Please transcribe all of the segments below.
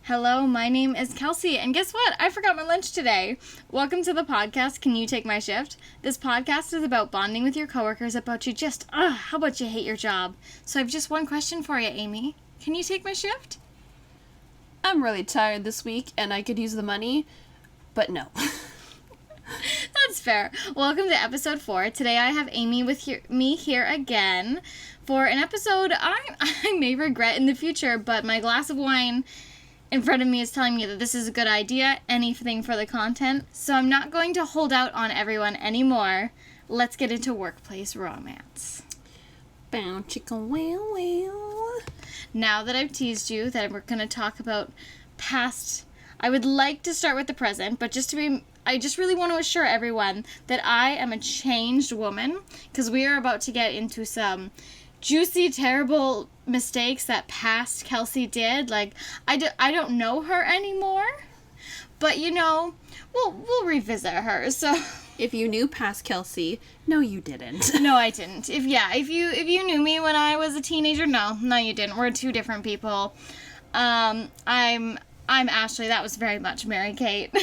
Hello, my name is Kelsey, and guess what? I forgot my lunch today. Welcome to the podcast, Can You Take My Shift? This podcast is about bonding with your coworkers about you just, how about you hate your job? So I have just one question for you, Amy. Can you take my shift? I'm really tired this week, and I could use the money, but no. That's fair. Welcome to episode 4. Today I have Amy with me here again for an episode I may regret in the future, but my glass of wine in front of me is telling me that this is a good idea, anything for the content, so I'm not going to hold out on everyone anymore. Let's get into workplace romance. Bow chicka wow wow. Now that I've teased you that we're going to talk about past, I would like to start with the present, but I just really want to assure everyone that I am a changed woman, because we are about to get into some juicy, terrible mistakes that past Kelsey did. Like, I don't know her anymore, but we'll revisit her. So if you knew past Kelsey, no, you didn't. No, I didn't. If you knew me when I was a teenager, no, you didn't. We're two different people. I'm Ashley. That was very much Mary Kate.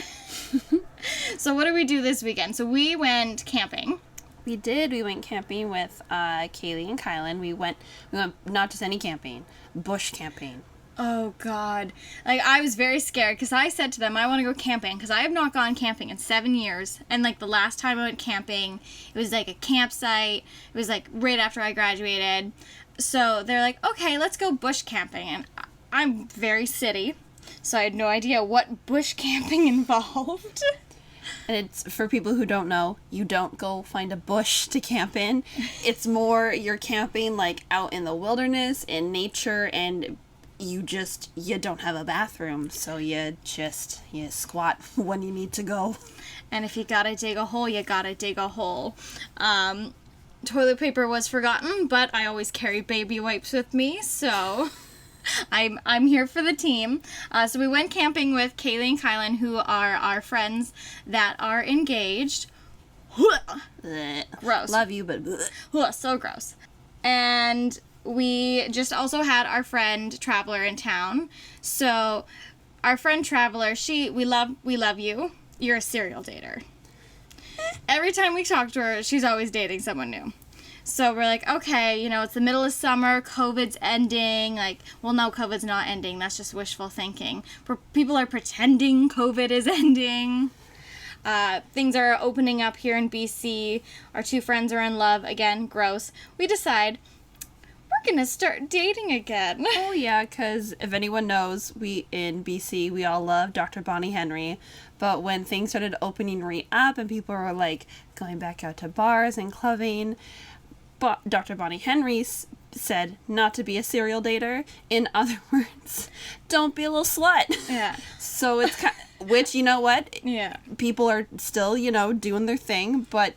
So what did we do this weekend? So we went camping. We did. We went camping with Kaylee and Kylan. We went not just any camping, bush camping. Oh, God. Like, I was very scared because I said to them, I want to go camping because I have not gone camping in 7 years. And, like, the last time I went camping, it was, like, a campsite. It was, like, right after I graduated. So they're like, okay, let's go bush camping. And I'm very city, so I had no idea what bush camping involved. And it's, for people who don't know, you don't go find a bush to camp in. It's more you're camping, like, out in the wilderness, in nature, and you don't have a bathroom, so you squat when you need to go. And if you gotta dig a hole, you gotta dig a hole. Toilet paper was forgotten, but I always carry baby wipes with me, so I'm here for the team. So we went camping with Kaylee and Kylan, who are our friends that are engaged. Gross. Love you, but So gross. And we just also had our friend Traveler in town. So our friend Traveler, we love you. You're a serial dater. Every time we talk to her, she's always dating someone new. So we're like, okay, it's the middle of summer, COVID's ending. Like, well, no, COVID's not ending. That's just wishful thinking. People are pretending COVID is ending. Things are opening up here in BC. Our two friends are in love. Again, gross. We decide we're going to start dating again. Oh, yeah, because if anyone knows, in BC, we all love Dr. Bonnie Henry. But when things started opening up and people were, like, going back out to bars and clubbing, Dr. Bonnie Henry said not to be a serial dater. In other words, don't be a little slut. Yeah. So it's which, you know what? Yeah. People are still, doing their thing, but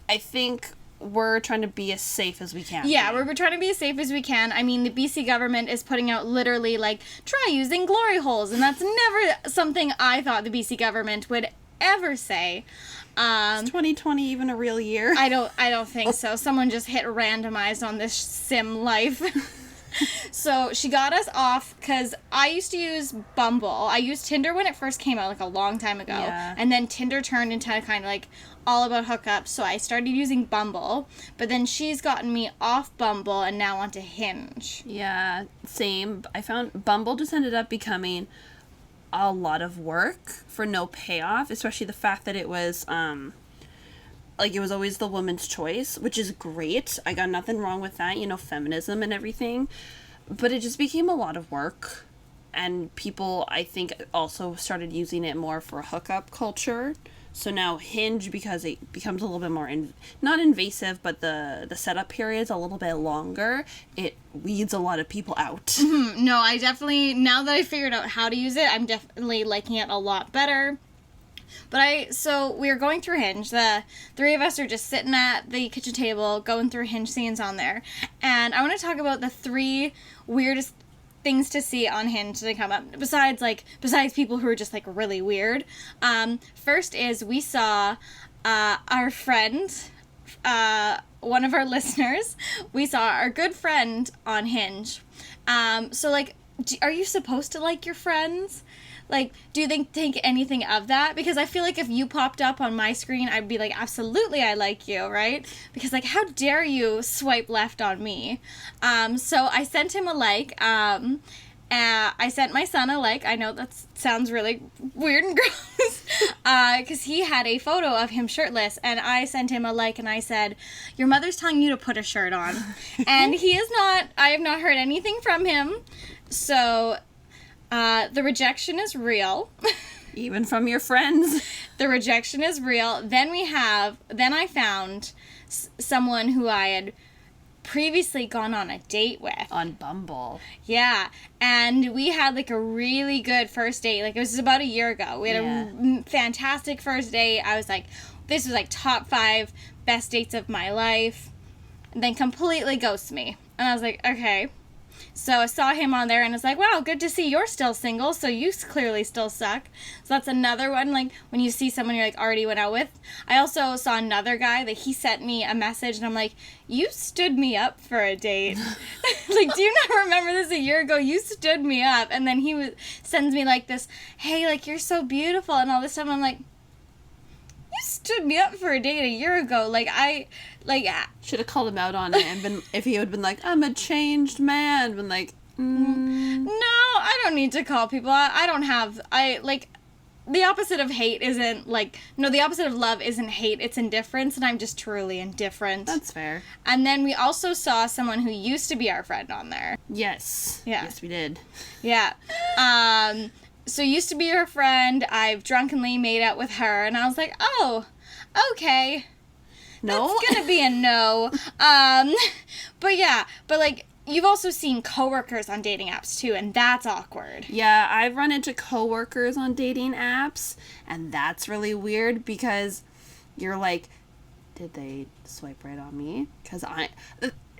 I think we're trying to be as safe as we can. Yeah, we're trying to be as safe as we can. I mean, the BC government is putting out literally, like, try using glory holes, and that's never something I thought the BC government would ever say. Is 2020 even a real year? I don't think so. Someone just hit randomized on this sim life. So she got us off because I used to use Bumble. I used Tinder when it first came out, like, a long time ago. Yeah. And then Tinder turned into kind of like all about hookups, so I started using Bumble. But then she's gotten me off Bumble and now onto Hinge. Yeah, same. I found Bumble just ended up becoming a lot of work for no payoff, especially the fact that it was it was always the woman's choice, which is great. I got nothing wrong with that, feminism and everything, but it just became a lot of work, and people, I think, also started using it more for hookup culture. So now Hinge, because it becomes a little bit more not invasive, but the setup period's a little bit longer, it weeds a lot of people out. Mm-hmm. No, I definitely, now that I figured out how to use it, I'm definitely liking it a lot better. But so we were going through Hinge. The three of us are just sitting at the kitchen table going through Hinge scenes on there. And I want to talk about the 3 weirdest things to see on Hinge that come up, besides people who are just, like, really weird. First is we saw our friend, one of our listeners, we saw our good friend on Hinge. So, like, are you supposed to like your friends? Like, do you think anything of that? Because I feel like if you popped up on my screen, I'd be like, absolutely, I like you, right? Because, like, how dare you swipe left on me? So I sent him a like. I sent my son a like. I know that sounds really weird and gross. Because he had a photo of him shirtless. And I sent him a like and I said, your mother's telling you to put a shirt on. And he is not. I have not heard anything from him. So the rejection is real. Even from your friends. The rejection is real. Then I found someone who I had previously gone on a date with. On Bumble. Yeah. And we had like a really good first date. Like it was about a year ago. We had a fantastic first date. I was like, this was like top 5 best dates of my life. And then completely ghosts me. And I was like, okay. So I saw him on there and it's like, wow, good to see you're still single, so you clearly still suck. So that's another one, like, when you see someone you're, like, already went out with. I also saw another guy that he sent me a message and I'm like, you stood me up for a date. Like, do you not remember this a year ago? You stood me up. And then he sends me, like, this, hey, like, you're so beautiful and all this stuff. I'm like, you stood me up for a date a year ago. Should have called him out on it and been, if he had been like, I'm a changed man, been like, No, I don't need to call people. The opposite of hate isn't the opposite of love isn't hate, it's indifference, and I'm just truly indifferent. That's fair. And then we also saw someone who used to be our friend on there. Yes. Yeah. Yes, we did. Yeah. So used to be her friend, I've drunkenly made out with her, and I was like, oh, okay. No? That's gonna be a no. But like, you've also seen coworkers on dating apps too, and that's awkward. Yeah, I've run into coworkers on dating apps, and that's really weird because you're like, did they swipe right on me? Because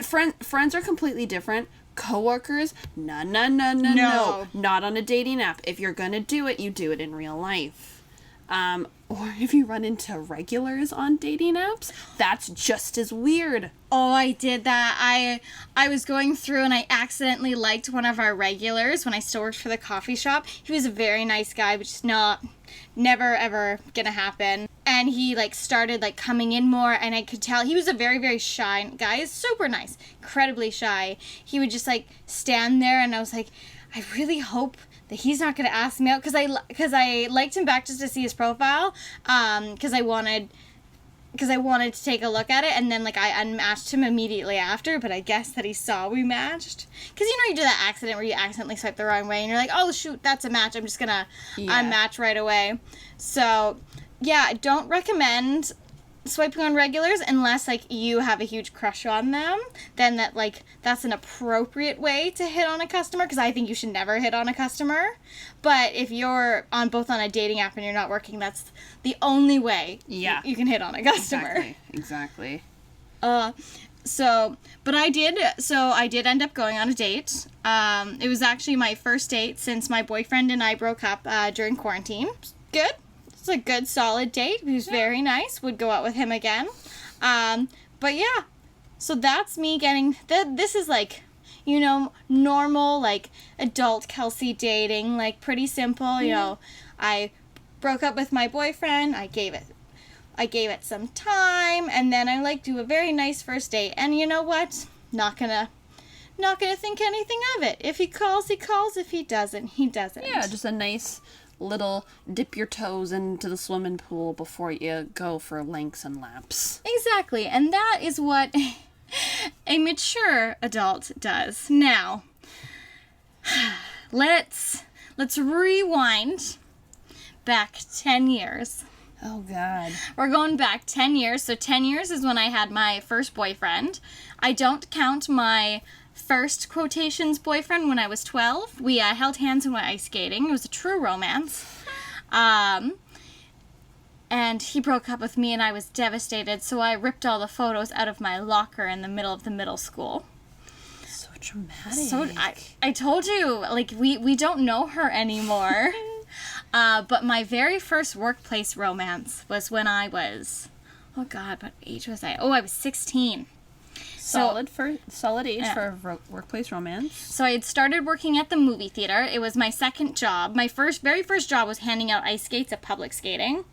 friends are completely different. Coworkers, no, not on a dating app. If you're gonna do it, you do it in real life. Or if you run into regulars on dating apps, that's just as weird. Oh, I did that. I was going through and I accidentally liked one of our regulars when I still worked for the coffee shop. He was a very nice guy, but just never ever gonna happen. And he started coming in more, and I could tell he was a very, very shy guy. He's super nice, incredibly shy. He would just stand there, and I was like, I really hope that he's not going to ask me out, because I liked him back just to see his profile, because I wanted to take a look at it, and then I unmatched him immediately after, but I guess that he saw we matched. Because you do that accident where you accidentally swipe the wrong way, and you're like, oh shoot, that's a match, I'm just going to unmatch right away. So yeah, I don't recommend swiping on regulars unless you have a huge crush on them. Then that's an appropriate way to hit on a customer, because I think you should never hit on a customer. But if you're on a dating app and you're not working, that's the only way you can hit on a customer. Exactly. But I did end up going on a date. It was actually my first date since my boyfriend and I broke up during quarantine. Good. It's a good, solid date. He was very nice. Would go out with him again. But yeah. So that's me getting... This is normal, adult Kelsey dating. Pretty simple. Mm-hmm. I broke up with my boyfriend. I gave it some time. And then I do a very nice first date. And you know what? Not gonna think anything of it. If he calls, he calls. If he doesn't, he doesn't. Yeah, just a nice... little dip your toes into the swimming pool before you go for lengths and laps. Exactly, and that is what a mature adult does. Now, let's rewind back 10 years. Oh, God. We're going back 10 years. So 10 years is when I had my first boyfriend. I don't count my first quotations boyfriend when I was 12. We held hands and went ice skating. It was a true romance. And he broke up with me and I was devastated, so I ripped all the photos out of my locker in the middle of the middle school. So dramatic. So I told you, we don't know her anymore. But my very first workplace romance was when I was, oh God, what age was I? Oh, I was 16. Solid age for a workplace romance. So I had started working at the movie theater. It was my second job. My very first job was handing out ice skates at public skating.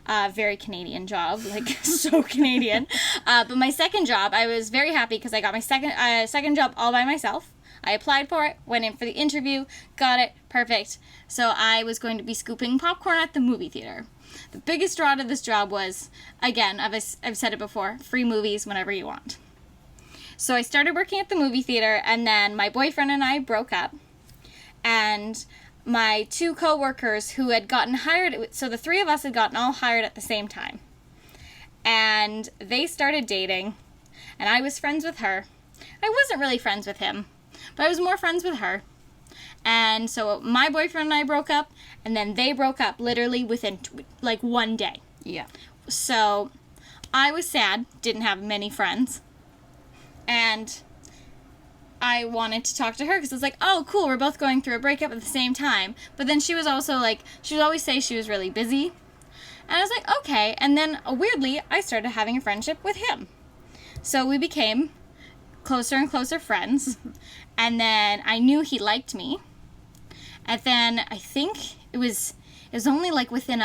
Very Canadian job, like so Canadian. But my second job, I was very happy because I got my second job all by myself. I applied for it, went in for the interview, got it, perfect. So I was going to be scooping popcorn at the movie theater. The biggest draw to this job was, again, I've said it before, free movies whenever you want. So I started working at the movie theater, and then my boyfriend and I broke up. And my two co-workers who had gotten hired, so the three of us had gotten all hired at the same time. And they started dating, and I was friends with her. I wasn't really friends with him, but I was more friends with her. And so my boyfriend and I broke up, and then they broke up literally within like one day. Yeah. So I was sad, didn't have many friends, and I wanted to talk to her because it was like, oh, cool, we're both going through a breakup at the same time. But then she was also like, she would always say she was really busy. And I was like, okay. And then weirdly, I started having a friendship with him. So we became closer and closer friends. And then I knew he liked me. And then I think it was only like within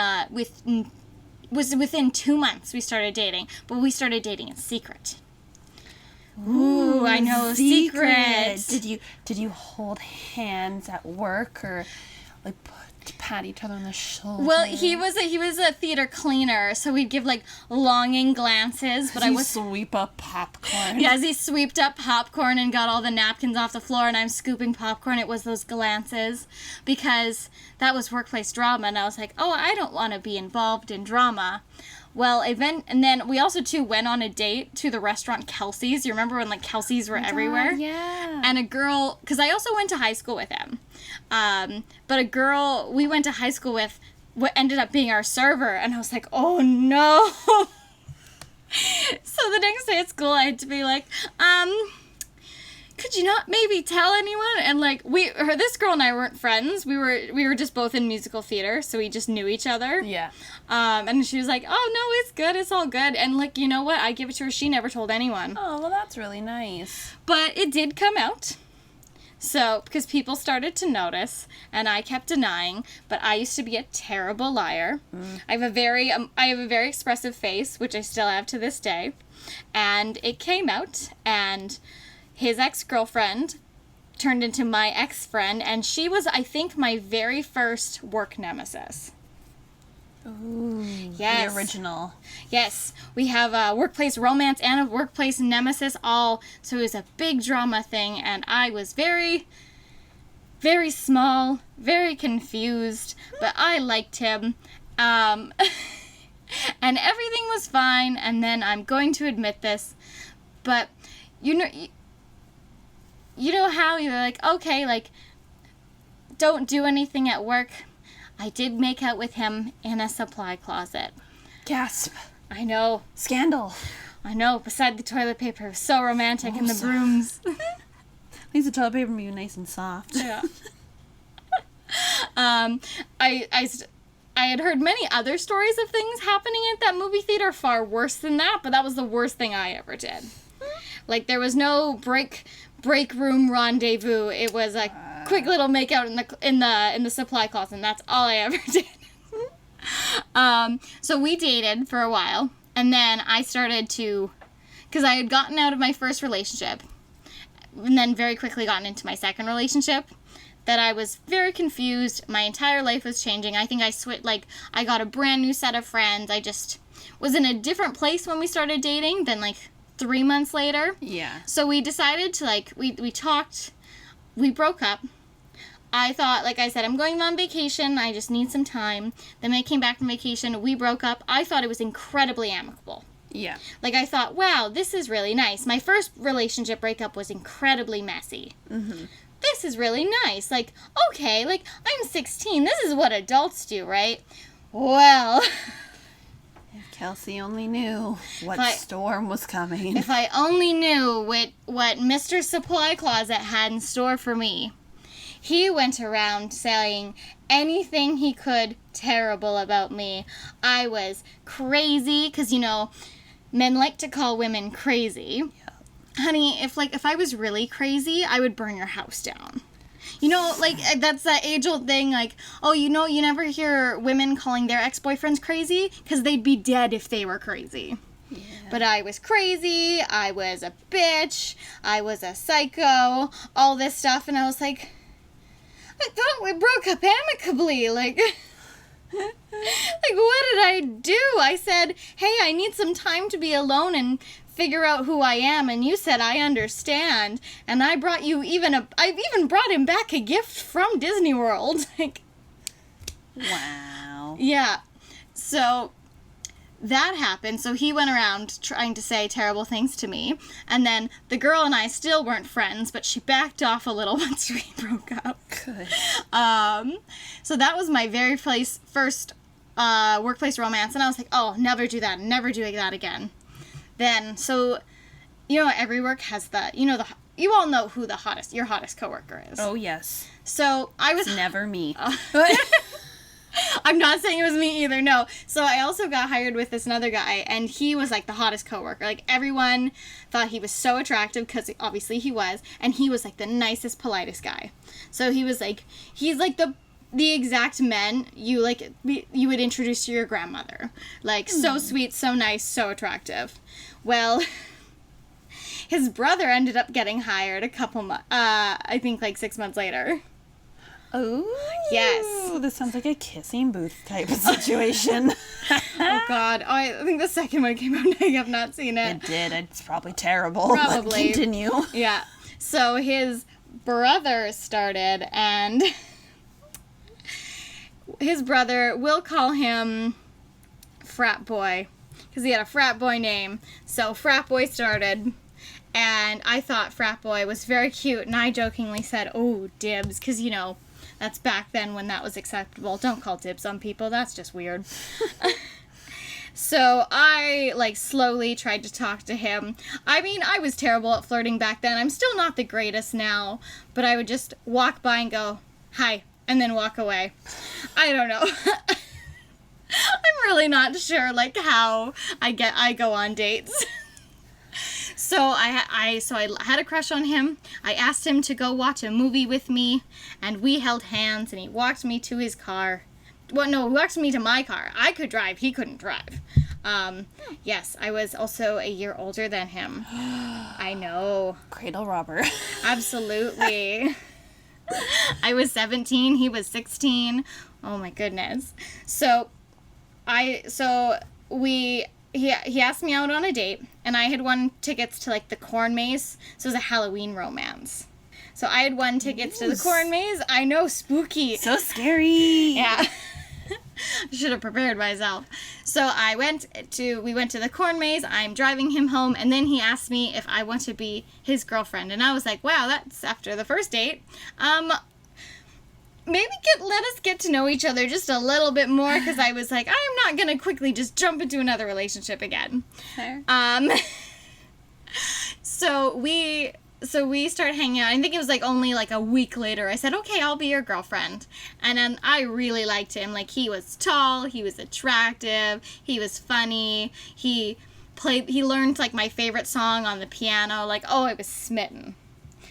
2 months we started dating. But we started dating in secret. Ooh, I know, secret. Did you hold hands at work or like pat each other on the shoulder? Well, he was a theater cleaner, so we'd give like longing glances. But I was sweep up popcorn. Yeah, as he swept up popcorn and got all the napkins off the floor, and I'm scooping popcorn. It was those glances because that was workplace drama, and I was like, oh, I don't want to be involved in drama. Well, and then we also, too, went on a date to the restaurant Kelsey's. You remember when, like, Kelsey's were everywhere? Yeah. And a girl, because I also went to high school with him, but a girl we went to high school with what ended up being our server, and I was like, oh, no. So the next day at school, I had to be like, could you not maybe tell anyone? And like this girl and I weren't friends. We were just both in musical theater, so we just knew each other. Yeah. And she was like, "Oh no, it's good. It's all good." And like, you know what? I give it to her. She never told anyone. Oh, well, that's really nice. But it did come out. So, because people started to notice, and I kept denying, but I used to be a terrible liar. I have a very expressive face, which I still have to this day. And it came out, and his ex-girlfriend turned into my ex-friend, and she was, I think, my very first work nemesis. Ooh, yes. The original. Yes, we have a workplace romance and a workplace nemesis all, so it was a big drama thing, and I was very, very small, very confused, but I liked him, and everything was fine, and then I'm going to admit this, but you know how you're like, okay, like, don't do anything at work. I did make out with him in a supply closet. Gasp. I know. Scandal. I know, beside the toilet paper. It was so romantic in the brooms. At least the toilet paper be nice and soft. Yeah. I had heard many other stories of things happening at that movie theater far worse than that, but that was the worst thing I ever did. Like, there was no break room rendezvous. It was a quick little makeout in the supply closet, and that's all I ever did. So we dated for a while, and then I started to, because I had gotten out of my first relationship, and then very quickly gotten into my second relationship, that I was very confused. My entire life was changing. I think I got a brand new set of friends. I just was in a different place when we started dating than 3 months later. Yeah. So we decided to, we talked, we broke up. I thought, like I said, I'm going on vacation, I just need some time. Then when I came back from vacation, we broke up. I thought it was incredibly amicable. Yeah. I thought, wow, this is really nice. My first relationship breakup was incredibly messy. Mm-hmm. This is really nice. Okay, I'm 16. This is what adults do, right? Well... If Kelsey only knew what storm was coming. If I only knew what Mr. Supply Closet had in store for me. He went around saying anything he could terrible about me. I was crazy, because, men like to call women crazy. Yeah. honey, if I was really crazy, I would burn your house down. You know, like, that's that age-old thing, like, oh, you know, you never hear women calling their ex-boyfriends crazy, because they'd be dead if they were crazy. Yeah. But I was crazy, I was a bitch, I was a psycho, all this stuff, and I was like, I thought we broke up amicably, like, like, what did I do? I said, hey, I need some time to be alone and figure out who I am, and you said I understand, and I brought you I've even brought him back a gift from Disney World. Like, wow. Yeah. So that happened. So he went around trying to say terrible things to me, and then the girl and I still weren't friends, but she backed off a little once we broke up. Good. So that was my very first workplace romance, and I was like, oh, never do that, never do that again. Then, so, you know, every work has you all know who your hottest coworker is. Oh, yes. So, I was... Never me. I'm not saying it was me either, no. So, I also got hired with this other guy, and he was, like, the hottest coworker. Like, everyone thought he was so attractive, because obviously he was, and he was, like, the nicest, politest guy. So, he's, like, the exact men you would introduce to your grandmother. Like, so sweet, so nice, so attractive. Well, his brother ended up getting hired I think like 6 months later. Oh. Yes. This sounds like a kissing booth type of situation. Oh, God. Oh, I think the second one came out and I have not seen it. It did. It's probably terrible. Probably. But continue. Yeah. So his brother started, and his brother, we'll call him Frat Boy, because he had a frat boy name. So Frat Boy started, and I thought Frat Boy was very cute, and I jokingly said, oh, dibs, because, you know, that's back then when that was acceptable. Don't call dibs on people, that's just weird. So I, like, slowly tried to talk to him. I mean, I was terrible at flirting back then. I'm still not the greatest now, but I would just walk by and go, hi, and then walk away. I don't know. I'm really not sure, like, how I go on dates. So I had a crush on him. I asked him to go watch a movie with me, and we held hands, and he walked me to his car. Well, no, he walked me to my car. I could drive. He couldn't drive. Yes, I was also a year older than him. I know. Cradle robber. Absolutely. I was 17. He was 16. Oh, my goodness. So he asked me out on a date, and I had won tickets to, like, the corn maze. So it was a Halloween romance. So I had won tickets to the corn maze. I know, spooky. So scary. Yeah. I should have prepared myself. So we went to the corn maze. I'm driving him home, and then he asked me if I want to be his girlfriend. And I was like, wow, that's after the first date. Maybe let us get to know each other just a little bit more, because I was like, I'm not going to quickly just jump into another relationship again. Fair. So we started hanging out. I think it was like only like a week later. I said, okay, I'll be your girlfriend. And then I really liked him. Like, he was tall, he was attractive, he was funny, he learned like my favorite song on the piano. Like, oh, I was smitten.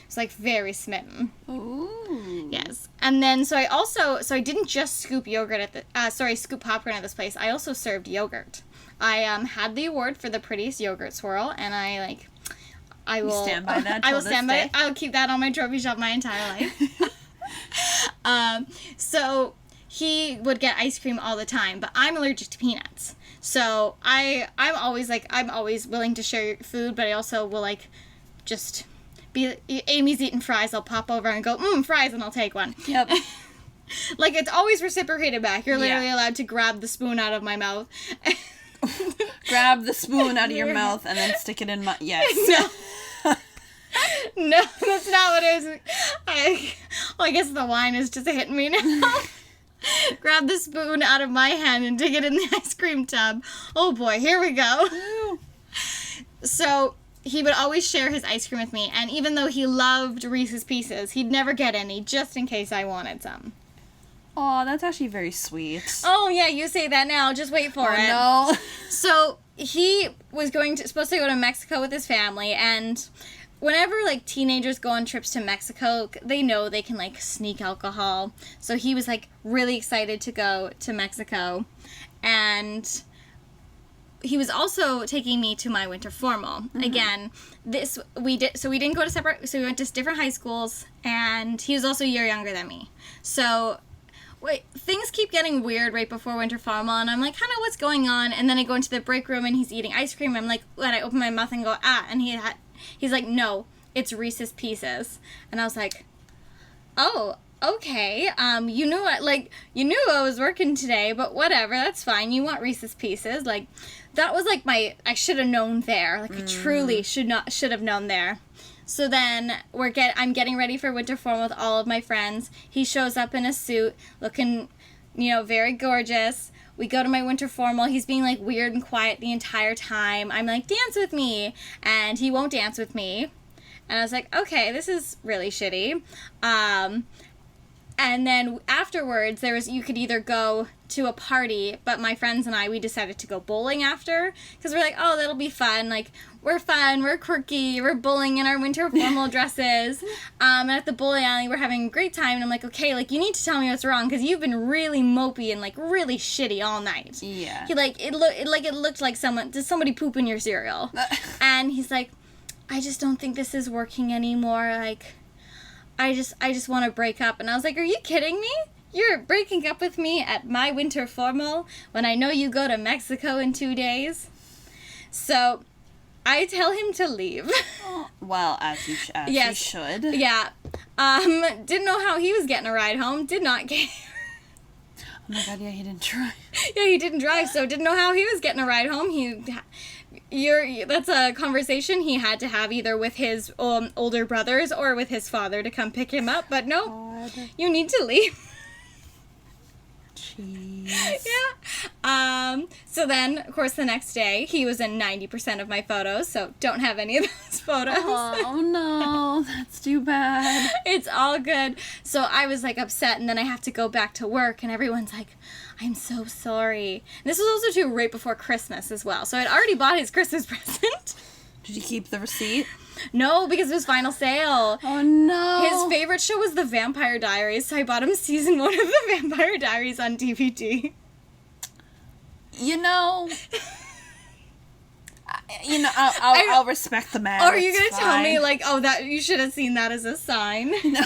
It's like very smitten. Ooh. Yes. And then so I didn't just scoop scoop popcorn at this place. I also served yogurt. I had the award for the prettiest yogurt swirl, and I will stand by that. I will stand by it. I'll keep that on my trophy shelf my entire life. So he would get ice cream all the time, but I'm allergic to peanuts. So I'm always willing to share food, but I also will like just be Amy's eating fries, I'll pop over and go, fries, and I'll take one. Yep. Like, it's always reciprocated back. You're literally allowed to grab the spoon out of my mouth. Grab the spoon out of your mouth and then stick it in my... Yes. No. No, that's not what it was. I guess the wine is just hitting me now. Grab the spoon out of my hand and dig it in the ice cream tub. Oh boy, here we go. So he would always share his ice cream with me, and even though he loved Reese's Pieces, he'd never get any, just in case I wanted some. Aw, that's actually very sweet. Oh, yeah, you say that now. Just wait for it. No. So he was supposed to go to Mexico with his family, and whenever, like, teenagers go on trips to Mexico, they know they can, like, sneak alcohol. So he was, like, really excited to go to Mexico. And he was also taking me to my winter formal. Mm-hmm. Again, we didn't go to separate, so we went to different high schools, and he was also a year younger than me. So things keep getting weird right before winter formal, and I'm like, kind of what's going on? And then I go into the break room, and he's eating ice cream. I'm like, when I open my mouth and go, and he's like, no, it's Reese's Pieces. And I was like, oh, okay, you knew I was working today, but whatever, that's fine. You want Reese's Pieces. Like, that was like I should have known there. Like, I truly should have known there. So then I'm getting ready for winter formal with all of my friends. He shows up in a suit, looking, very gorgeous. We go to my winter formal. He's being, like, weird and quiet the entire time. I'm like, dance with me. And he won't dance with me. And I was like, okay, this is really shitty. And then afterwards, you could either go to a party, but my friends and we decided to go bowling after, because we're like, oh, that'll be fun. Like, we're fun, we're quirky, we're bowling in our winter formal dresses. And at the bowling alley, we're having a great time, and I'm like, okay, like, you need to tell me what's wrong, because you've been really mopey and, like, really shitty all night. Yeah. It looked like did somebody poop in your cereal? And he's like, I just don't think this is working anymore, like, I just want to break up. And I was like, are you kidding me? You're breaking up with me at my winter formal when I know you go to Mexico in 2 days? So I tell him to leave. Well, as you should. Yeah. Didn't know how he was getting a ride home. Did not care. Oh my god, yeah, he didn't drive. Yeah, he didn't drive, so didn't know how he was getting a ride home. That's a conversation he had to have either with his older brothers or with his father to come pick him up. But no, God. You need to leave. Jeez. Yeah. So then, of course, the next day, he was in 90% of my photos, so don't have any of those photos. Oh, no. That's too bad. It's all good. So I was, like, upset, and then I have to go back to work, and everyone's like, I'm so sorry. And this was also, too, right before Christmas as well. So I'd already bought his Christmas present. Did you keep the receipt? No, because it was final sale. Oh, no. His favorite show was The Vampire Diaries, so I bought him season 1 of The Vampire Diaries on DVD. I'll respect the man. Or are you going to tell me, like, that you should have seen that as a sign? No.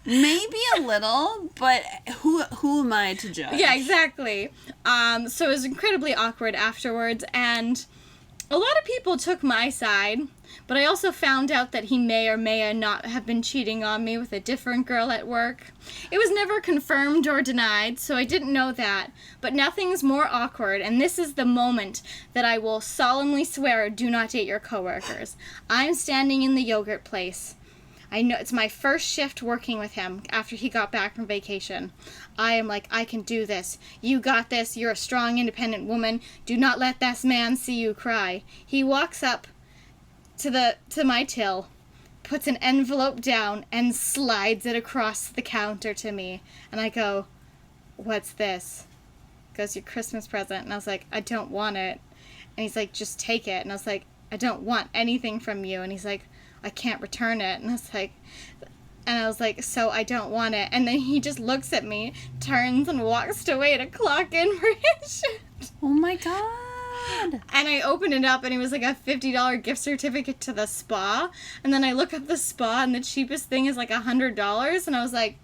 Maybe a little, but who am I to judge? Yeah, exactly. So it was incredibly awkward afterwards, and a lot of people took my side, but I also found out that he may or may not have been cheating on me with a different girl at work. It was never confirmed or denied, so I didn't know that, but nothing's more awkward, and this is the moment that I will solemnly swear do not date your coworkers. I'm standing in the yogurt place. I know it's my first shift working with him after he got back from vacation. I am like, I can do this. You got this. You're a strong, independent woman. Do not let this man see you cry. He walks up to my till, puts an envelope down, and slides it across the counter to me. And I go, what's this? He goes, your Christmas present. And I was like, I don't want it. And he's like, just take it. And I was like, I don't want anything from you. And he's like, I can't return it. And I was like, so I don't want it. And then he just looks at me, turns, and walks away to clock in for his shift. Oh my god. And I opened it up, and it was like a $50 gift certificate to the spa. And then I look up the spa, and the cheapest thing is like $100. And I was like,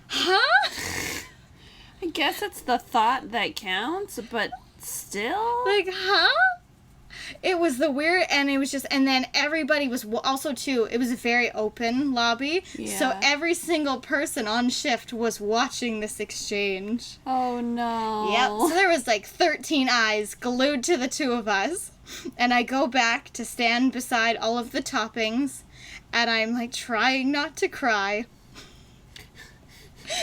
huh? I guess it's the thought that counts, but still? Like, huh? It was the weird, and it was just, and then everybody was also, too, it was a very open lobby, yeah. So every single person on shift was watching this exchange. Oh, no. Yep, so there was like 13 eyes glued to the two of us, and I go back to stand beside all of the toppings, and I'm like trying not to cry.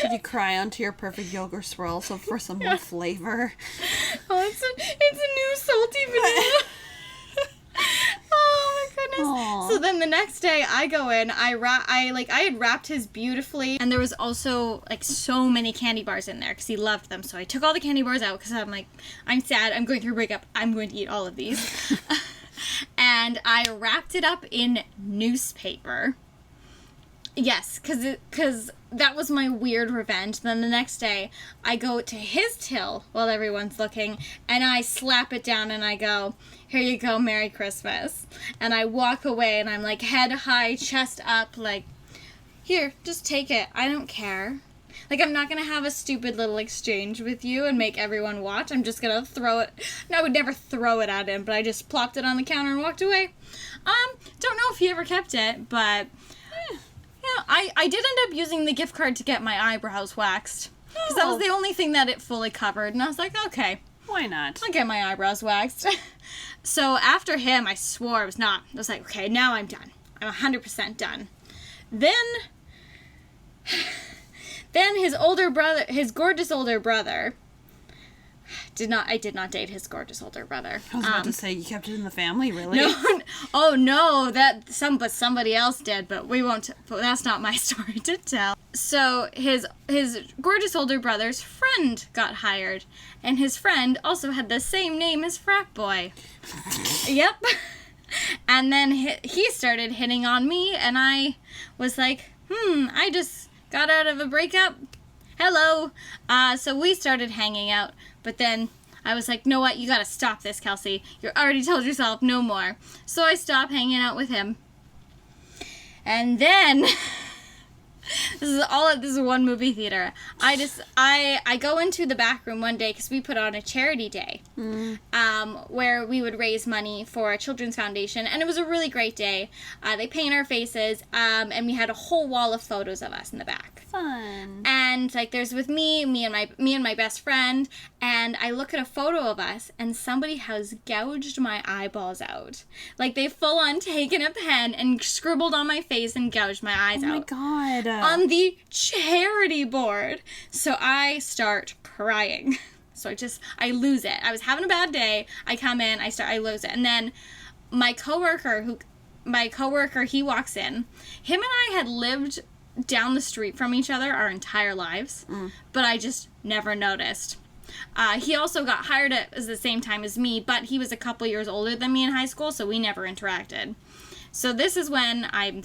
Did you cry onto your perfect yogurt swirl for some more flavor? Oh, it's a new salty vanilla. Oh my goodness. Aww. So then the next day I go in, I had wrapped his beautifully, and there was also like so many candy bars in there because he loved them. So I took all the candy bars out because I'm like, I'm sad, I'm going through a breakup, I'm going to eat all of these. and I wrapped it up in newspaper. Yes, because that was my weird revenge. Then the next day, I go to his till while everyone's looking, and I slap it down and I go, "Here you go, Merry Christmas." And I walk away and I'm like head high, chest up, like, "Here, just take it. I don't care." Like, I'm not going to have a stupid little exchange with you and make everyone watch. I'm just going to throw it. No, I would never throw it at him, but I just plopped it on the counter and walked away. Don't know if he ever kept it, but... Yeah, I did end up using the gift card to get my eyebrows waxed. Because that was the only thing that it fully covered. And I was like, okay. Why not? I'll get my eyebrows waxed. So after him, I swore I was not. I was like, okay, now I'm done. I'm 100% done. Then his older brother, his gorgeous older brother... I did not date his gorgeous older brother. I was about to say, you kept it in the family, really? No, oh no, somebody else did, but we won't. But that's not my story to tell. So his gorgeous older brother's friend got hired, and his friend also had the same name as frat boy. Yep. And then he started hitting on me, and I was like, I just got out of a breakup. Hello. So we started hanging out. But then I was like, know what? You gotta stop this, Kelsey. You already told yourself no more. So I stopped hanging out with him. And then this is one movie theater. I go into the back room one day because we put on a charity day, where we would raise money for a children's foundation, and it was a really great day. They paint our faces, and we had a whole wall of photos of us in the back. Fun. And like, there's with me and my best friend, and I look at a photo of us, and somebody has gouged my eyeballs out. Like, they full on taken a pen and scribbled on my face and gouged my eyes out. Oh my god. On the charity board. So I start crying. So I lose it. I was having a bad day. I come in, I lose it. And then my coworker, he walks in. Him and I had lived down the street from each other our entire lives, but I just never noticed. He also got hired at the same time as me, but he was a couple years older than me in high school, so we never interacted. So this is when I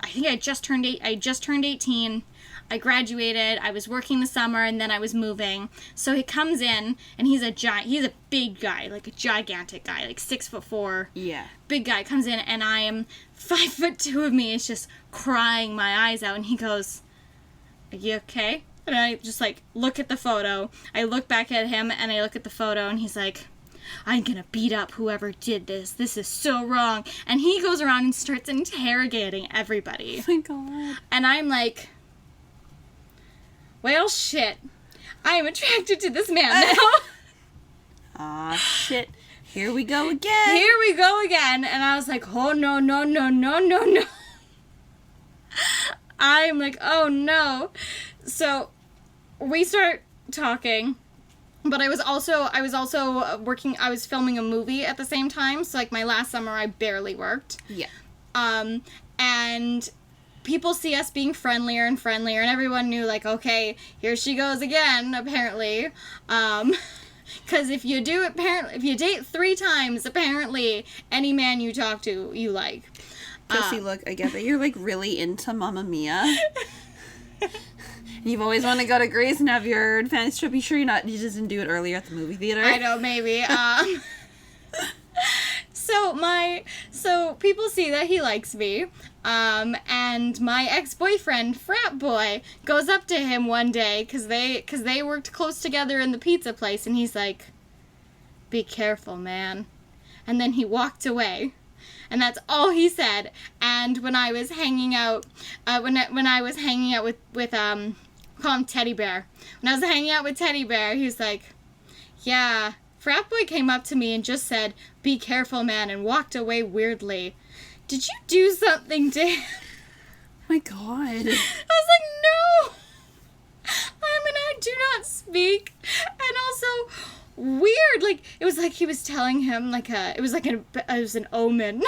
think I just turned 18. I graduated. I was working the summer, and then I was moving. So he comes in, and he's a big guy, like a gigantic guy, like 6'4". Yeah. Big guy comes in, and I am 5'2" of me is just crying my eyes out, and he goes, "Are you okay?" And I just like look at the photo. I look back at him, and I look at the photo, and he's like, "I'm gonna beat up whoever did this. This is so wrong." And he goes around and starts interrogating everybody. Oh my god. And I'm like, well, shit. I am attracted to this man now. Aw, shit. Here we go again. Here we go again. And I was like, oh, no, no, no, no, no, no. I'm like, oh, no. So we start talking. But I was also working, I was filming a movie at the same time. So, like, my last summer, I barely worked. Yeah. And people see us being friendlier and friendlier, and everyone knew, like, okay, here she goes again, apparently. Because if you date 3 times, apparently, any man you talk to, you like. Kelsey, look, I get that you're, like, really into Mamma Mia. You've always wanted to go to Greece and have your fantasy trip. You sure you just didn't do it earlier at the movie theater? I know, maybe. So people see that he likes me, and my ex-boyfriend, frat boy, goes up to him one day, because they worked close together in the pizza place, and he's like, "Be careful, man." And then he walked away. And that's all he said. And when I was hanging out, when I was hanging out with call him Teddy Bear. When I was hanging out with Teddy Bear, he was like, "Yeah, frat boy came up to me and just said, 'Be careful, man,' and walked away weirdly. Did you do something to him?" Oh my god. I was like, "No. I do not speak." And also, weird, like, it was like he was telling him, it was an omen.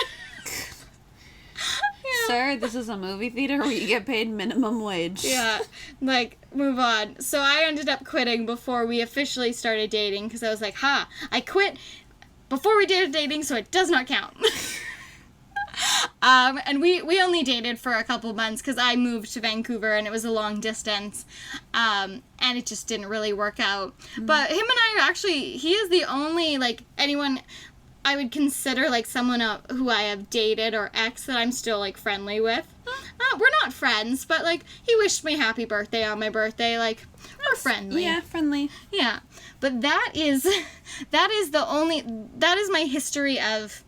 Yeah. Sir, this is a movie theater where you get paid minimum wage. Yeah, like, move on. So I ended up quitting before we officially started dating, because I was like, I quit. before we started dating, so it does not count. And we only dated for a couple months because I moved to Vancouver and it was a long distance, and it just didn't really work out. But him and I are actually, he is the only, like, anyone I would consider, like, someone who I have dated or ex that I'm still, like, friendly with. We're not friends, but, like, he wished me happy birthday on my birthday. Like, we're friendly. Yeah, friendly. Yeah. But that is my history of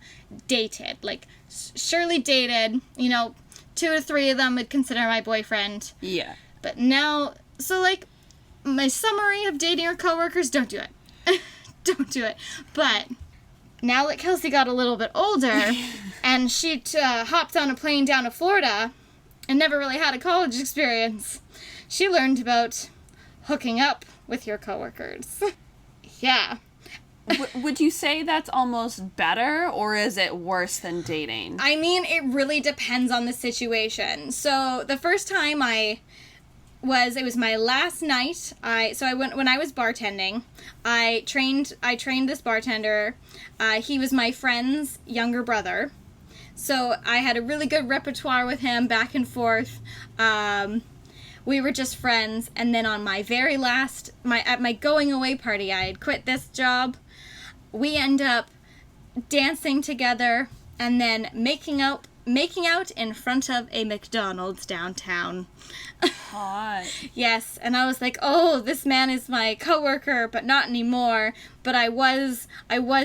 dated. Like, surely dated, 2 to 3 of them would consider my boyfriend. Yeah. But now, so, like, my summary of dating your coworkers, don't do it. Don't do it. But now that Kelsey got a little bit older and she hopped on a plane down to Florida and never really had a college experience, she learned about hooking up with your coworkers. Yeah. Would you say that's almost better, or is it worse than dating? I mean, it really depends on the situation. So the first time it was my last night. I went when I was bartending. I trained this bartender. He was my friend's younger brother, so I had a really good repertoire with him, back and forth. We were just friends. And then on my very last, at my going away party, I had quit this job. We end up dancing together and then making out in front of a McDonald's downtown. Hot. Yes, and I was like, oh, this man is my coworker, but not anymore. But I was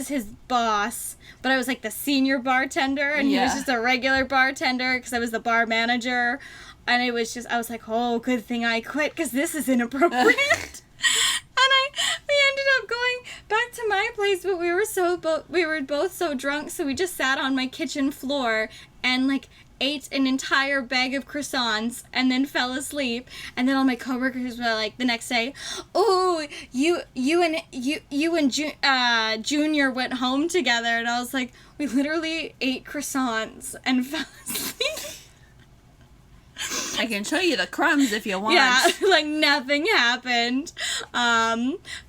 his boss, but I was like the senior bartender, and he was just a regular bartender because I was the bar manager. And it was just, I was like, oh, good thing I quit because this is inappropriate. We ended up going back to my place, but we were both so drunk, so we just sat on my kitchen floor and, like, ate an entire bag of croissants and then fell asleep. And then all my coworkers were like the next day, oh, you and Junior went home together. And I was like, we literally ate croissants and fell asleep. I can show you the crumbs if you want. Yeah, like nothing happened,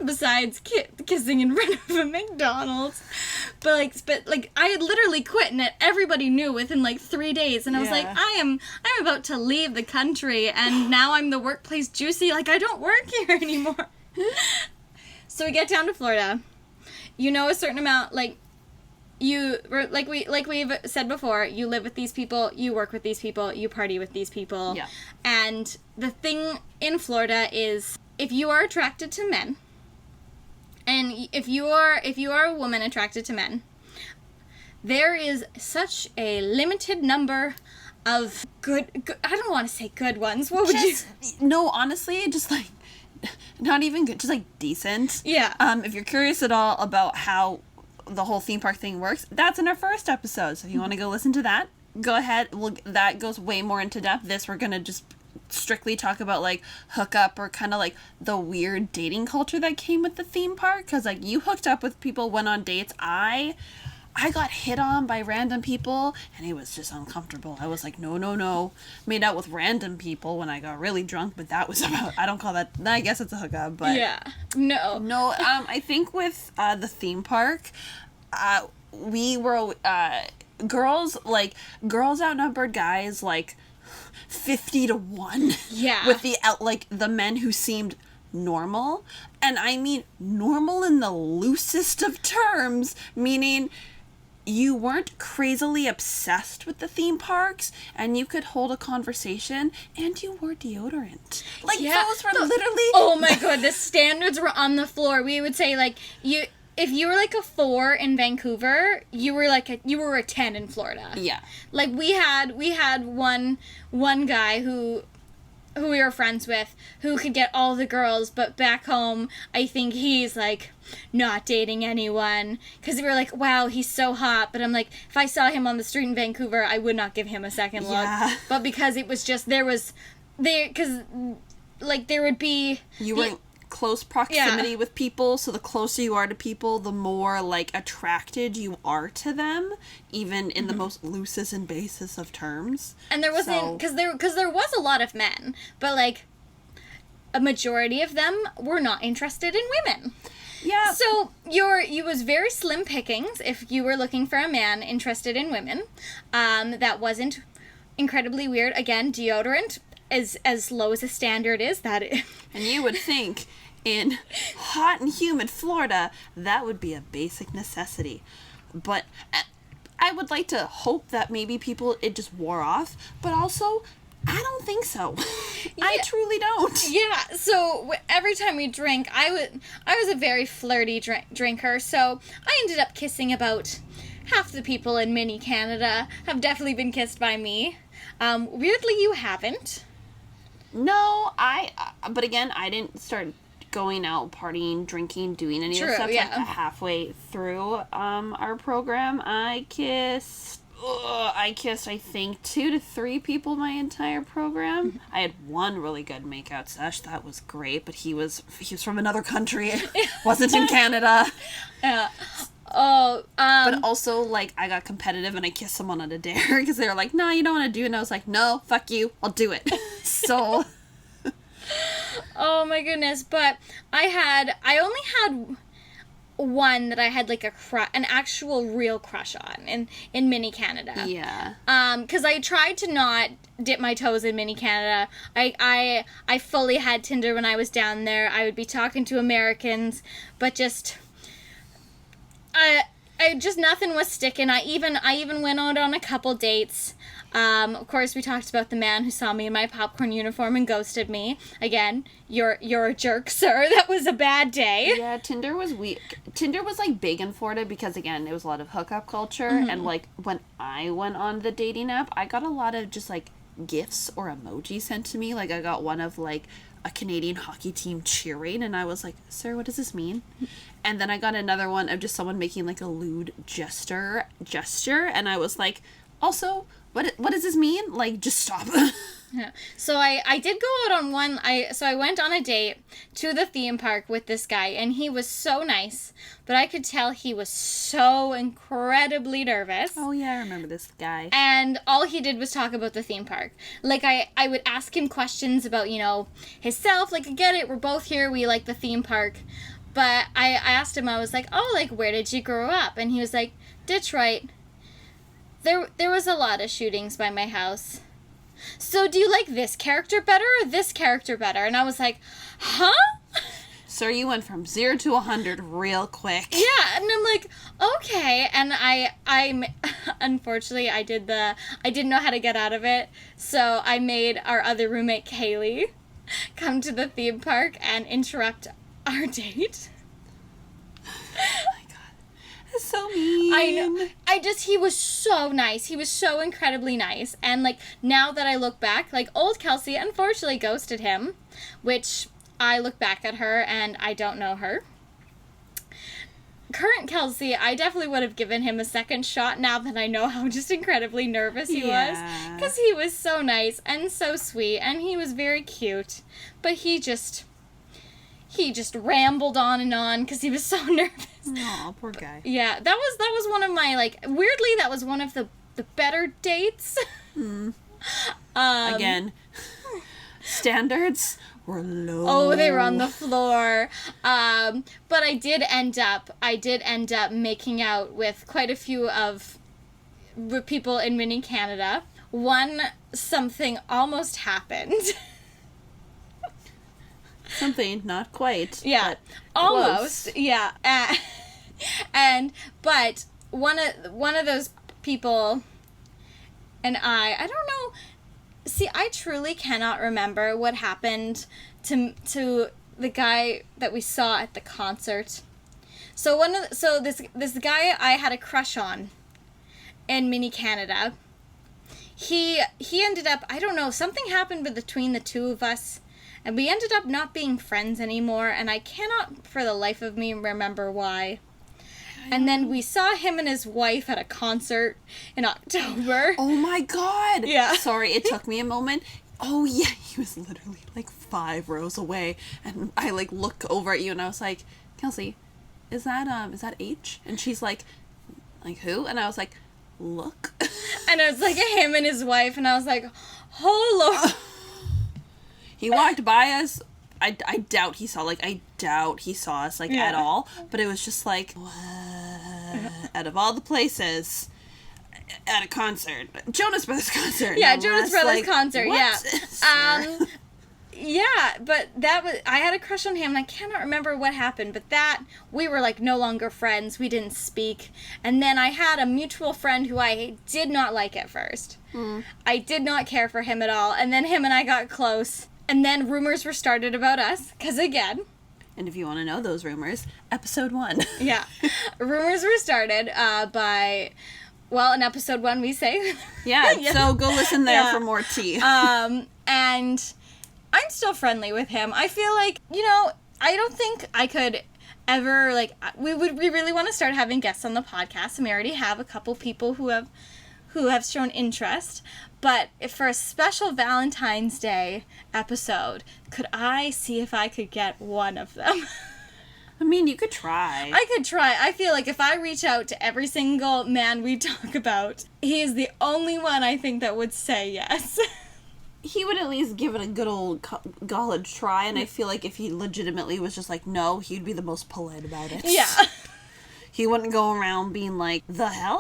besides kissing in front of a McDonald's. But I had literally quit, and everybody knew within like 3 days. And I was like, I'm about to leave the country, and now I'm the workplace juicy. Like, I don't work here anymore. So we get down to Florida. A certain amount, like. We've said before, you live with these people, you work with these people, you party with these people. Yeah. And the thing in Florida is, if you are attracted to men, and if you are a woman attracted to men, there is such a limited number of good I don't want to say good ones. What would you? No, honestly, just like not even good, just like decent. Yeah. If you're curious at all about how the whole theme park thing works, that's in our first episode, so if you want to go listen to that, go ahead. That goes way more into depth. This, we're gonna just strictly talk about like hookup, or kind of like the weird dating culture that came with the theme park, because like you hooked up with people, went on dates. I got hit on by random people, and it was just uncomfortable. I was like, no. Made out with random people when I got really drunk, but that was about, I don't call that, I guess it's a hookup, but. Yeah. No, I think with the theme park, we were, girls outnumbered guys, like, 50-1. Yeah. With the men who seemed normal. And I mean normal in the loosest of terms, meaning you weren't crazily obsessed with the theme parks, and you could hold a conversation, and you wore deodorant. Like, those were literally... Oh my god, the standards were on the floor. We would say, like, if you were like a 4 in Vancouver, you were a 10 in Florida. Yeah. Like, we had one guy who we were friends with, who could get all the girls, but back home, I think he's, like, not dating anyone, because we were like, wow, he's so hot, but I'm like, if I saw him on the street in Vancouver, I would not give him a second look. Yeah. But because it was just, there would be... You were in close proximity with people, so the closer you are to people, the more, like, attracted you are to them, even in the most loosest and basest of terms. And there wasn't, because there was a lot of men, but, like, a majority of them were not interested in women. Yeah. So you was very slim pickings if you were looking for a man interested in women. That wasn't incredibly weird. Again, deodorant is as low as a standard is. And you would think in hot and humid Florida that would be a basic necessity. But I would like to hope that maybe it just wore off, but also I don't think so. I truly don't. Yeah, so every time we drink, I was a very flirty drinker, so I ended up kissing about half the people in mini Canada have definitely been kissed by me. Weirdly, you haven't. No, but again, I didn't start going out, partying, drinking, doing any of that stuff. Yeah. Like halfway through our program, I kissed, I think 2 to 3 people my entire program. I had one really good makeout sesh. That was great, but he was from another country. Wasn't in Canada. But also, like, I got competitive and I kissed someone on a dare because they were like, no, you don't want to do it. And I was like, no, fuck you. I'll do it. So... Oh my goodness, but I only had one that I had like an actual real crush on in mini Canada. Yeah. Because I tried to not dip my toes in mini Canada. I fully had Tinder when I was down there. I would be talking to Americans, but just I just nothing was sticking. I even went out on a couple dates. Of course, we talked about the man who saw me in my popcorn uniform and ghosted me. Again, you're a jerk, sir. That was a bad day. Yeah, Tinder was weak. Tinder was, like, big in Florida because, again, there was a lot of hookup culture. Mm-hmm. And, like, when I went on the dating app, I got a lot of just, like, gifts or emojis sent to me. Like, I got one of, like, a Canadian hockey team cheering, and I was like, sir, what does this mean? And then I got another one of just someone making, like, a lewd gesture, and I was like, also... What does this mean? Like, just stop. Yeah. So I did go out on one. So I went on a date to the theme park with this guy, and he was so nice, but I could tell he was so incredibly nervous. Oh yeah, I remember this guy. And all he did was talk about the theme park. Like I would ask him questions about, you know, himself. Like, I get it, we're both here, we like the theme park. But I asked him, I was like, oh, like, where did you grow up? And he was like, Detroit. There was a lot of shootings by my house. So do you like this character better or this character better? And I was like, huh? Sir, you went from 0 to 100 real quick. Yeah, and I'm like, okay. And I'm unfortunately, I didn't know how to get out of it. So I made our other roommate, Kaylee, come to the theme park and interrupt our date. So mean. I know. He was so nice. He was so incredibly nice. And, like, now that I look back, like, old Kelsey unfortunately ghosted him, which I look back at her and I don't know her. Current Kelsey, I definitely would have given him a second shot now that I know how just incredibly nervous he was. Because he was so nice and so sweet and he was very cute. But he just rambled on and on because he was so nervous. Aw, poor guy. Yeah, that was one of my, like, weirdly, that was one of the better dates. Again, standards were low. Oh, they were on the floor. But I did end up making out with quite a few of the people in mini Canada. Something almost happened. Something, not quite. Yeah, almost. Close. Yeah, but one of those people, and I don't know. See, I truly cannot remember what happened to the guy that we saw at the concert. So this guy I had a crush on in mini Canada. He ended up, I don't know, something happened between the two of us. And we ended up not being friends anymore, and I cannot for the life of me remember why. And then we saw him and his wife at a concert in October. Oh my god! Yeah. Sorry, it took me a moment. Oh yeah, he was literally like 5 rows away, and I like look over at you and I was like, Kelsey, is that H? And she's like who? And I was like, look. And it was like him and his wife, and I was like, oh Lord. He walked by us I doubt he saw, like, I doubt he saw us, like, at all. But it was just like, what? Out of all the places, at a concert. Jonas Brothers concert. Yeah, no Jonas less, Brothers like, concert, what? yeah. Sir? Yeah, but I had a crush on him, and I cannot remember what happened, but we were, like, no longer friends. We didn't speak. And then I had a mutual friend who I did not like at first. I did not care for him at all, and then him and I got close. And then rumors were started about us, because again... And if you want to know those rumors, episode 1. Yeah. Rumors were started by... Well, in episode 1, we say... Yeah, Yeah. so go listen there for more tea. And... I'm still friendly with him. I feel like, I don't think I could ever, like, we really want to start having guests on the podcast, and we already have a couple people who have shown interest, but if for a special Valentine's Day episode, could I see if I could get one of them? I mean, you could try. I could try. I feel like if I reach out to every single man we talk about, he is the only one I think that would say yes. He would at least give it a good old college try, and I feel like if he legitimately was just like, no, he'd be the most polite about it. Yeah. He wouldn't go around being like, the hell?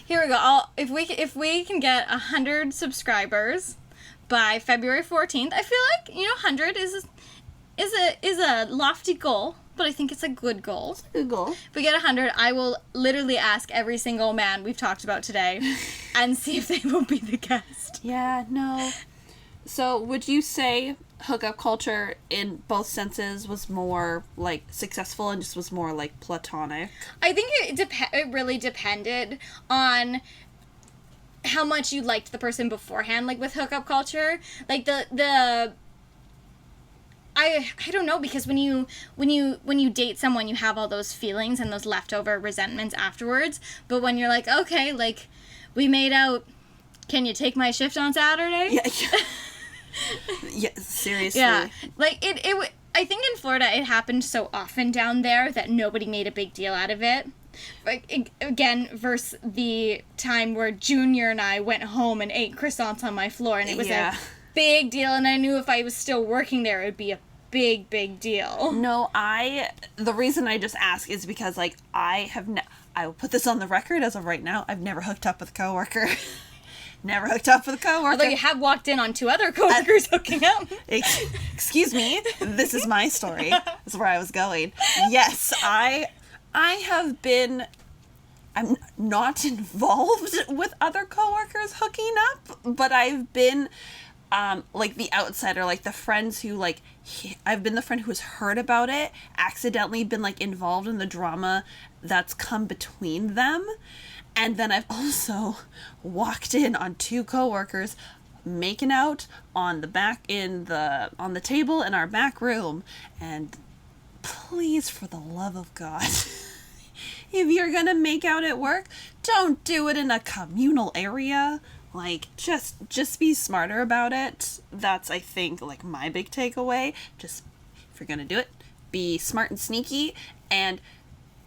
Here we go. If we can get 100 subscribers by February 14th, I feel like, 100 is a lofty goal, but I think it's a good goal. It's a good goal. If we get 100, I will literally ask every single man we've talked about today and see if they will be the guest. Yeah, no. So, would you say hookup culture in both senses was more, like, successful and just was more, like, platonic? I think it really depended on how much you liked the person beforehand. Like, with hookup culture, like, I don't know, because when you date someone, you have all those feelings and those leftover resentments afterwards. But when you're like, okay, like, we made out, can you take my shift on Saturday? Yeah. Yeah, seriously. Yeah. Like, I think in Florida it happened so often down there that nobody made a big deal out of it. Like, again, versus the time where Junior and I went home and ate croissants on my floor, and it was a big deal, and I knew if I was still working there, it would be a big, big deal. No, the reason I just ask is because, like, I will put this on the record as of right now, I've never hooked up with a coworker. Never hooked up with a coworker. Although you have walked in on 2 other coworkers hooking up. Excuse me, this is my story. This is where I was going. Yes, I have been... I'm not involved with other coworkers hooking up, but I've been... like the outsider, like the friends who, like, I've been the friend who has heard about it, accidentally been, like, involved in the drama that's come between them. And then I've also walked in on 2 coworkers making out on the table in our back room. And please, for the love of God, if you're gonna make out at work, don't do it in a communal area. Like, just be smarter about it. That's, I think, like, my big takeaway. Just, if you're gonna do it, be smart and sneaky, and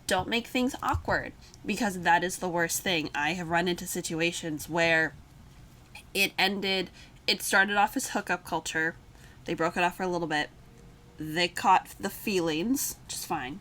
don't make things awkward, because that is the worst thing. I have run into situations where it started off as hookup culture. They broke it off for a little bit. They caught the feelings, which is fine.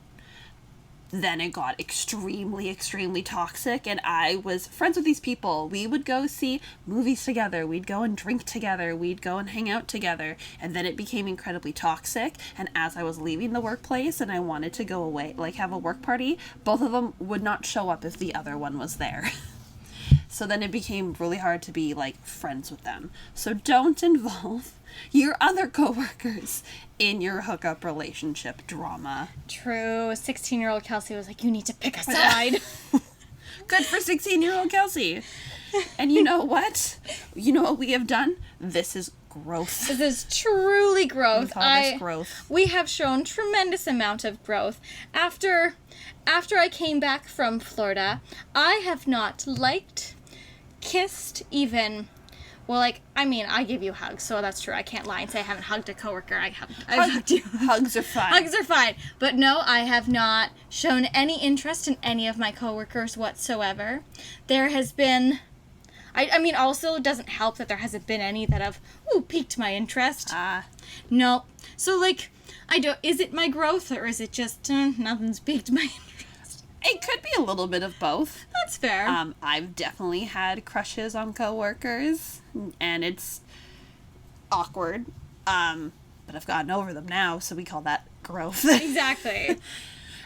Then it got extremely, extremely toxic, and I was friends with these people. We would go see movies together, we'd go and drink together, we'd go and hang out together, and then it became incredibly toxic, and as I was leaving the workplace and I wanted to go away, like have a work party, both of them would not show up if the other one was there. So then it became really hard to be, like, friends with them. So don't involve your other coworkers in your hookup relationship drama. True. 16-year-old Kelsey was like, you need to pick a side. Good for 16-year-old Kelsey. And you know what? You know what we have done? This is growth. This is truly growth. We call this growth. We have shown tremendous amount of growth. After I came back from Florida, I have not liked, kissed, even... Well, like, I mean, I give you hugs, so that's true. I can't lie and say I haven't hugged a coworker. I've hugged you. Hugs are fine. Hugs are fine. But no, I have not shown any interest in any of my coworkers whatsoever. There has been I mean, also, it doesn't help that there hasn't been any that have, piqued my interest. Ah. No. So, like, is it my growth, or is it just, nothing's piqued my interest? It could be a little bit of both. That's fair. I've definitely had crushes on coworkers, and it's awkward. But I've gotten over them now, so we call that growth. Exactly.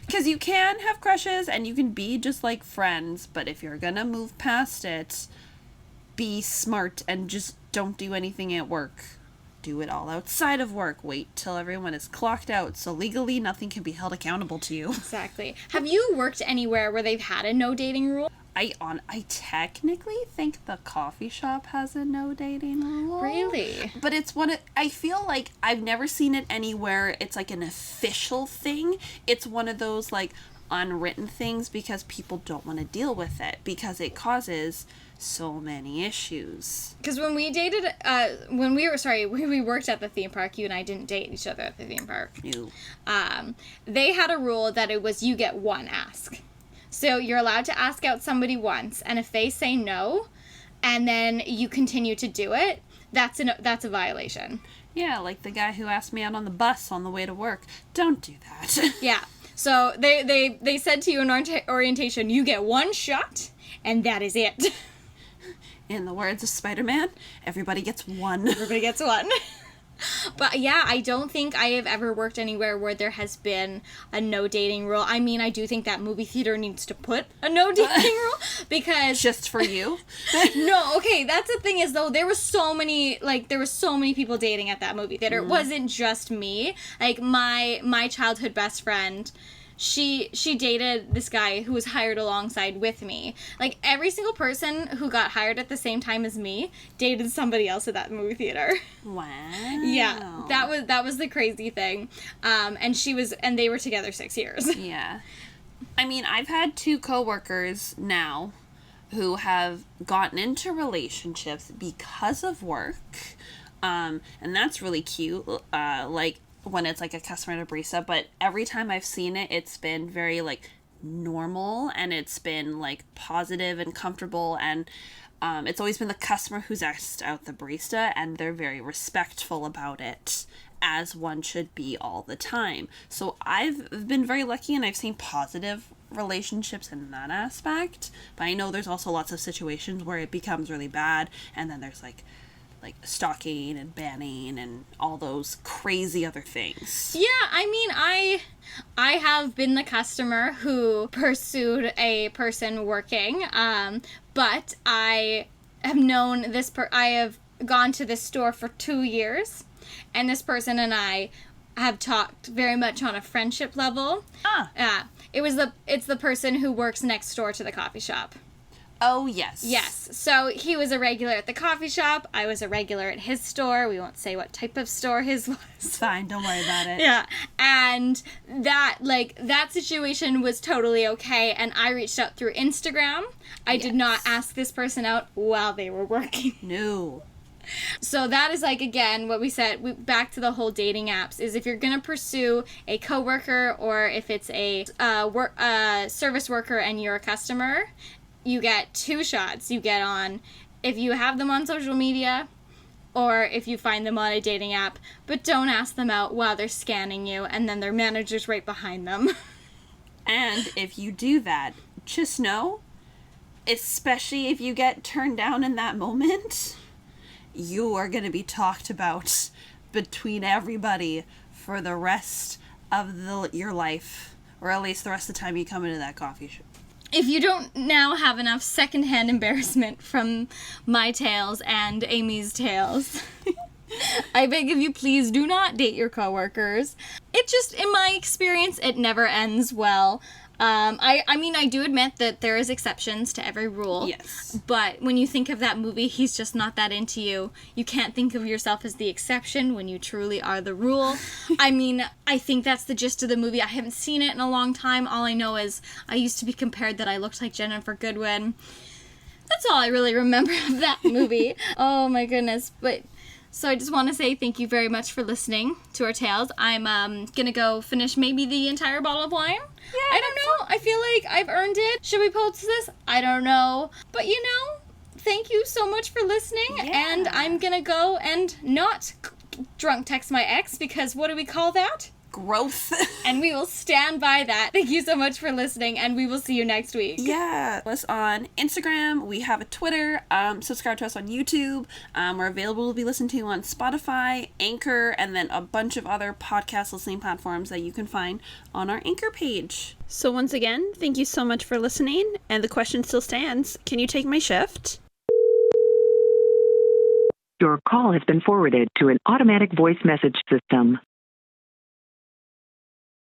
Because you can have crushes, and you can be just like friends, but if you're gonna move past it, be smart and just don't do anything at work. Do it all outside of work. Wait till everyone is clocked out, so legally nothing can be held accountable to you. Exactly. Have you worked anywhere where they've had a no dating rule? I technically think the coffee shop has a no dating rule. Really? But it's I feel like I've never seen it anywhere. It's like an official thing. It's one of those like unwritten things because people don't want to deal with it because it causes so many issues. Because when we dated, when we worked at the theme park, you and I didn't date each other at the theme park. No. They had a rule that it was you get one ask. So you're allowed to ask out somebody once, and if they say no, and then you continue to do it, that's a violation. Yeah, like the guy who asked me out on the bus on the way to work. Don't do that. Yeah. So they said to you in orientation, you get one shot, and that is it. In the words of Spider-Man, everybody gets one. Everybody gets one. But yeah, I don't think I have ever worked anywhere where there has been a no dating rule. I mean, I do think that movie theater needs to put a no dating rule because just for you. No, okay, that's the thing is though there were so many people dating at that movie theater. It wasn't just me. Like my childhood best friend, she dated this guy who was hired alongside with me. Like every single person who got hired at the same time as me dated somebody else at that movie theater. Wow. Yeah, that was the crazy thing. And they were together 6 years. Yeah. I mean, I've had 2 coworkers now who have gotten into relationships because of work. And that's really cute. Like when it's like a customer to barista, but every time I've seen it, it's been very like normal and it's been like positive and comfortable, and it's always been the customer who's asked out the barista, and they're very respectful about it, as one should be all the time. So I've been very lucky and I've seen positive relationships in that aspect, but I know there's also lots of situations where it becomes really bad, and then there's like stalking and banning and all those crazy other things. Yeah, I mean, I have been the customer who pursued a person working, but I have known I have gone to this store for 2 years, and this person and I have talked very much on a friendship level. It's the person who works next door to the coffee shop. Oh, yes. Yes. So he was a regular at the coffee shop. I was a regular at his store. We won't say what type of store his was. It's fine. Don't worry about it. Yeah. And that situation was totally okay. And I reached out through Instagram. I did not ask this person out while they were working. No. So that is like, again, what we said, back to the whole dating apps, is if you're going to pursue a coworker or if it's a service worker and you're a customer, you get 2 shots. You get on if you have them on social media or if you find them on a dating app, but don't ask them out while they're scanning you and then their manager's right behind them. And if you do that, just know, especially if you get turned down in that moment, you are going to be talked about between everybody for the rest of your life, or at least the rest of the time you come into that coffee shop. If you don't now have enough secondhand embarrassment from my tales and Amy's tales, I beg of you, please do not date your coworkers. It just, in my experience, it never ends well. I mean, I do admit that there is exceptions to every rule. Yes. But when you think of that movie, he's just not that into you. You can't think of yourself as the exception when you truly are the rule. I mean, I think that's the gist of the movie. I haven't seen it in a long time. All I know is I used to be compared that I looked like Jennifer Goodwin. That's all I really remember of that movie. Oh my goodness. But so I just want to say thank you very much for listening to our tales. I'm gonna go finish maybe the entire bottle of wine. Yeah, I don't know. I feel like I've earned it. Should we post this? I don't know. But thank you so much for listening. Yeah. And I'm going to go and not drunk text my ex, because what do we call that? Growth. And we will stand by that. Thank you so much for listening, and we will see you next week. Yeah. Us on Instagram. We have a Twitter. Subscribe to us on YouTube. We're available to be listened to on Spotify, Anchor, and then a bunch of other podcast listening platforms that you can find on our Anchor page. So once again, thank you so much for listening. And the question still stands. Can you take my shift? Your call has been forwarded to an automatic voice message system.